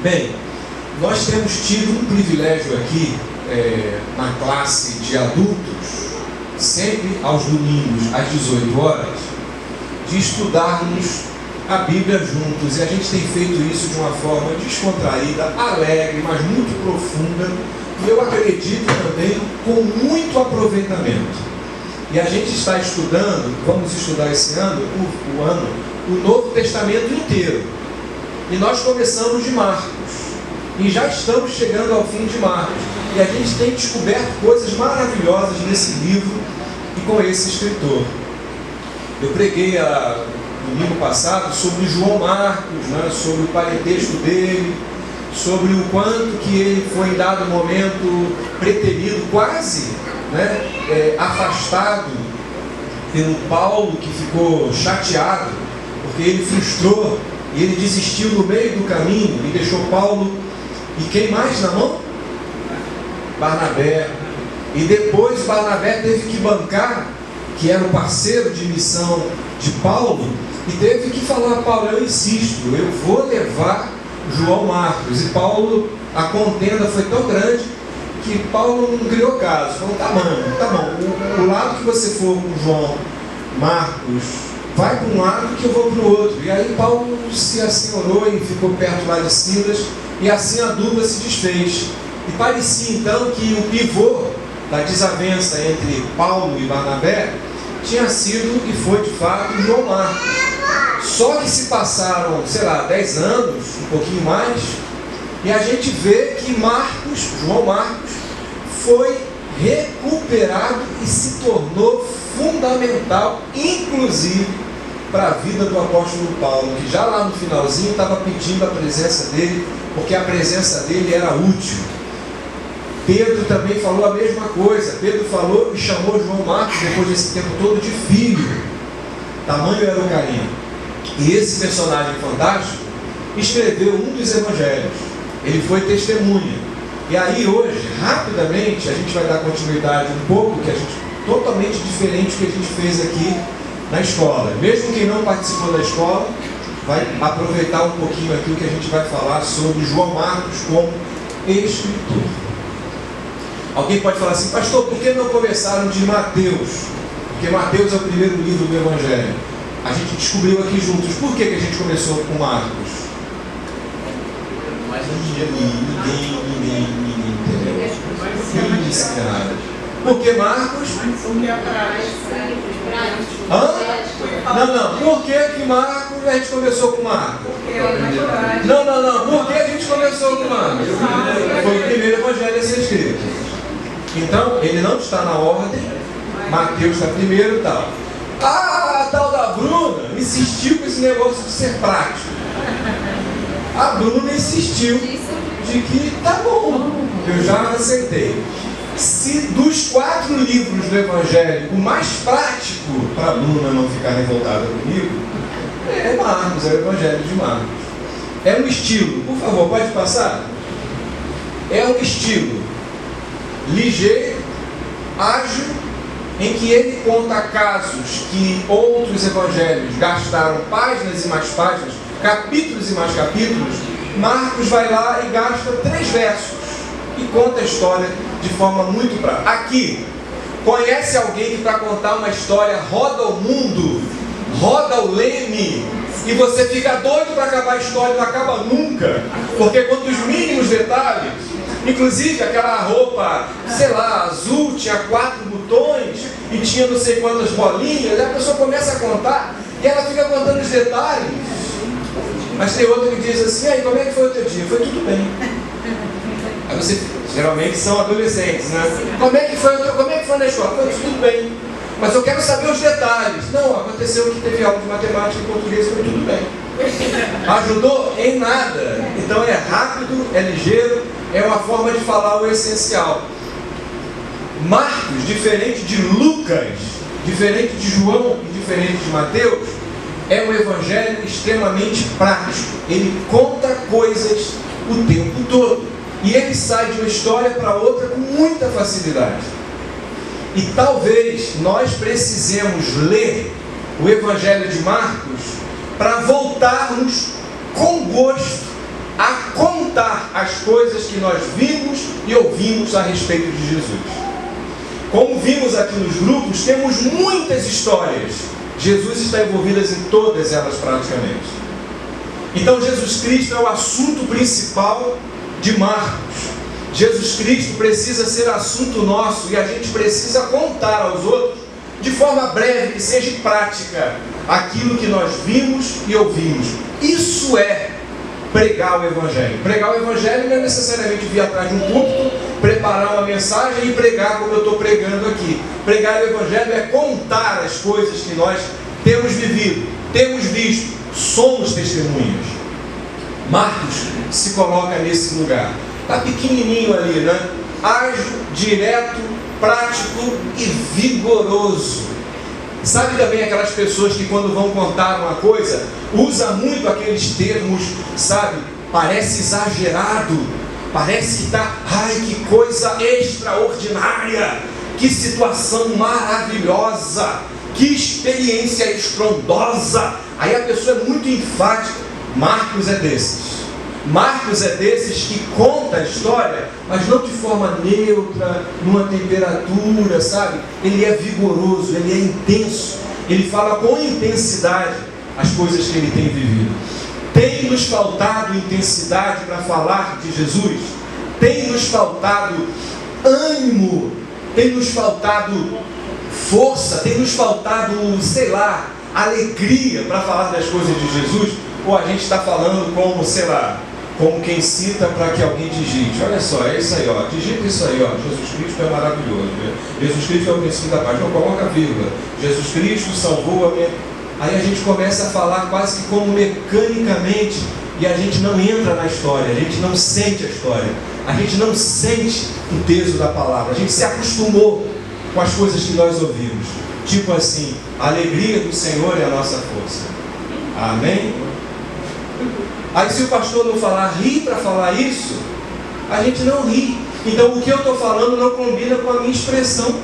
Bem, nós temos tido um privilégio aqui na classe de adultos, sempre aos domingos, às 18 horas, de estudarmos a Bíblia juntos. E a gente tem feito isso de uma forma descontraída, alegre, mas muito profunda, e eu acredito também com muito aproveitamento. E a gente está estudando, vamos estudar esse ano, o Novo Testamento inteiro. E nós começamos de Marcos. E já estamos chegando ao fim de Marcos. E a gente tem descoberto coisas maravilhosas nesse livro e com esse escritor. Eu preguei no domingo passado sobre João Marcos, né, sobre o parentesco dele, sobre o quanto que ele foi em dado momento preterido, quase afastado pelo Paulo, que ficou chateado, porque ele frustrou e ele desistiu no meio do caminho e deixou Paulo e quem mais na mão? Barnabé. E depois Barnabé teve que bancar, que era o parceiro de missão de Paulo, e teve que falar: Paulo, eu insisto, eu vou levar João Marcos. E Paulo, a contenda foi tão grande que Paulo não criou caso, falou: tá bom, o lado que você for com João Marcos, vai para um lado que eu vou para o outro. E aí Paulo se assenhorou e ficou perto lá de Silas, e assim a dupla se desfez. E parecia então que o pivô da desavença entre Paulo e Barnabé tinha sido e foi de fato João Marcos. Só que se passaram, 10 anos, um pouquinho mais, e a gente vê que João Marcos, foi recuperado e se tornou fundamental, inclusive, para a vida do apóstolo Paulo, que já lá no finalzinho estava pedindo a presença dele, porque a presença dele era útil. Pedro também falou a mesma coisa. Pedro falou e chamou João Marcos, depois desse tempo todo, de filho. Tamanho era o carinho. E esse personagem fantástico escreveu um dos evangelhos. Ele foi testemunha. E aí hoje, rapidamente, a gente vai dar continuidade um pouco, totalmente diferente do que a gente fez aqui na escola. Mesmo quem não participou da escola, vai aproveitar um pouquinho aqui o que a gente vai falar sobre João Marcos como escritor. Alguém pode falar assim: pastor, por que não começaram de Mateus? Porque Mateus é o primeiro livro do Evangelho. A gente descobriu aqui juntos. Por que a gente começou com Marcos? Mas ninguém entendeu. Ninguém disse nada. Por que Marcos? Não. Por que Marcos a gente começou com Marcos? Não. Por que a gente começou com Marcos? Foi o primeiro evangelho a ser escrito. Então, ele não está na ordem. Mateus está primeiro e tal. A tal da Bruna insistiu com esse negócio de ser prático. A Bruna insistiu de que tá bom, eu já aceitei. Se dos 4 livros do Evangelho, o mais prático para a Bruna não ficar revoltada comigo, é Marcos, é o Evangelho de Marcos. É um estilo, por favor, pode passar? É um estilo ligeiro, ágil, em que ele conta casos que outros evangelhos gastaram páginas e mais páginas, capítulos e mais capítulos. Marcos vai lá e gasta 3 versos e conta a história de forma muito prática. Aqui, conhece alguém que para contar uma história roda o mundo, roda o leme, e você fica doido para acabar a história e não acaba nunca, porque quanto os mínimos detalhes, inclusive aquela roupa, azul, tinha 4 botões e tinha não sei quantas bolinhas, aí a pessoa começa a contar e ela fica contando os detalhes. Mas tem outro que diz assim: aí, como é que foi o teu dia? Foi tudo bem. Aí você, geralmente são adolescentes, né? Como é que foi na escola? Foi tudo bem. Mas eu quero saber os detalhes. Não, aconteceu que teve aula de matemática e português, foi tudo bem. Ajudou em nada. Então é rápido, é ligeiro, é uma forma de falar o essencial. Marcos, diferente de Lucas, diferente de João e diferente de Mateus, é um evangelho extremamente prático. Ele conta coisas o tempo todo. E ele sai de uma história para outra com muita facilidade. E talvez nós precisemos ler o Evangelho de Marcos para voltarmos com gosto a contar as coisas que nós vimos e ouvimos a respeito de Jesus. Como vimos aqui nos grupos, temos muitas histórias. Jesus está envolvido em todas elas praticamente. Então Jesus Cristo é o assunto principal de Marcos. Jesus Cristo precisa ser assunto nosso e a gente precisa contar aos outros, de forma breve, que seja prática, aquilo que nós vimos e ouvimos. Isso é pregar o Evangelho. Pregar o Evangelho não é necessariamente vir atrás de um púlpito, preparar uma mensagem e pregar como eu estou pregando aqui. Pregar o Evangelho é contar as coisas que nós temos vivido, temos visto, somos testemunhas. Marcos se coloca nesse lugar. Está pequenininho ali, né? Ágil, direto, prático e vigoroso. Sabe também aquelas pessoas que quando vão contar uma coisa, usa muito aqueles termos, sabe? Parece exagerado, parece que está, ai, que coisa extraordinária, que situação maravilhosa, que experiência estrondosa. Aí a pessoa é muito enfática. Marcos é desses. Marcos é desses que conta a história, mas não de forma neutra, numa temperatura, sabe? Ele é vigoroso, ele é intenso, ele fala com intensidade as coisas que ele tem vivido. Tem nos faltado intensidade para falar de Jesus? Tem nos faltado ânimo? Tem nos faltado força? Tem nos faltado, sei lá, alegria para falar das coisas de Jesus? Ou a gente está falando como, sei lá, como quem cita para que alguém digite? Olha só, é isso aí, ó, digita isso aí, ó, Jesus Cristo é maravilhoso, né? Jesus Cristo é o princípio da paz, não coloca vírgula, Jesus Cristo salvou a minha... Aí a gente começa a falar quase que como mecanicamente, e a gente não entra na história, a gente não sente a história, a gente não sente o peso da palavra, a gente se acostumou com as coisas que nós ouvimos, tipo assim, a alegria do Senhor é a nossa força. Amém? Aí se o pastor não falar, ri para falar isso, a gente não ri. Então o que eu estou falando não combina com a minha expressão.